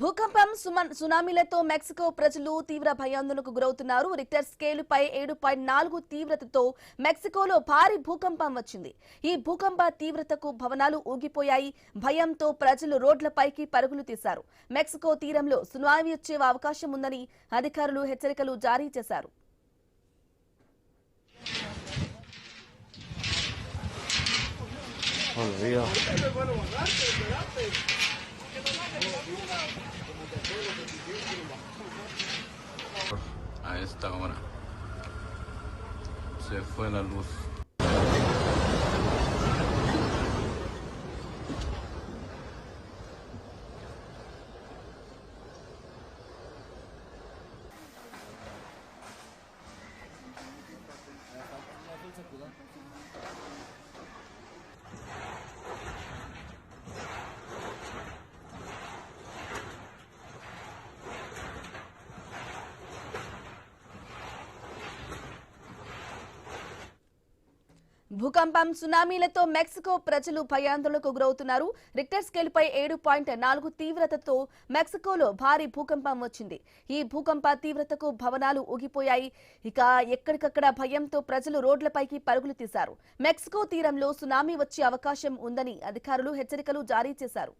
భూకంపం సునామీలతో మెక్సికో ప్రజలు తీవ్ర భయాందోళనకు గురవుతున్నారు. రిక్టర్ స్కేలుపై 7.4 తీవ్రతతో మెక్సికోలో భారీ భూకంపం వచ్చింది. ఈ భూకంప తీవ్రతకు భవనాలు ఊగిపోయాయి. భయంతో ప్రజలు రోడ్లపైకి పరుగులు తీశారు. మెక్సికో తీరంలో సునామీ వచ్చే అవకాశం ఉందని అధికారులు హెచ్చరికలు జారీ చేశారు. A esta hora se fue la luz. భూకంపం సునామీలతో మెక్సికో ప్రజలు భయాందోళనకు గురవుతున్నారు. రిక్టర్ స్కేలుపై 7.4 తీవ్రతతో మెక్సికోలో భారీ భూకంపం వచ్చింది. ఈ భూకంప తీవ్రతకు భవనాలు ఊగిపోయాయి. ఇక ఎక్కడికక్కడ భయంతో ప్రజలు రోడ్లపైకి పరుగులు తీశారు. మెక్సికో తీరంలో సునామీ వచ్చే అవకాశం ఉందని అధికారులు హెచ్చరికలు జారీ చేశారు.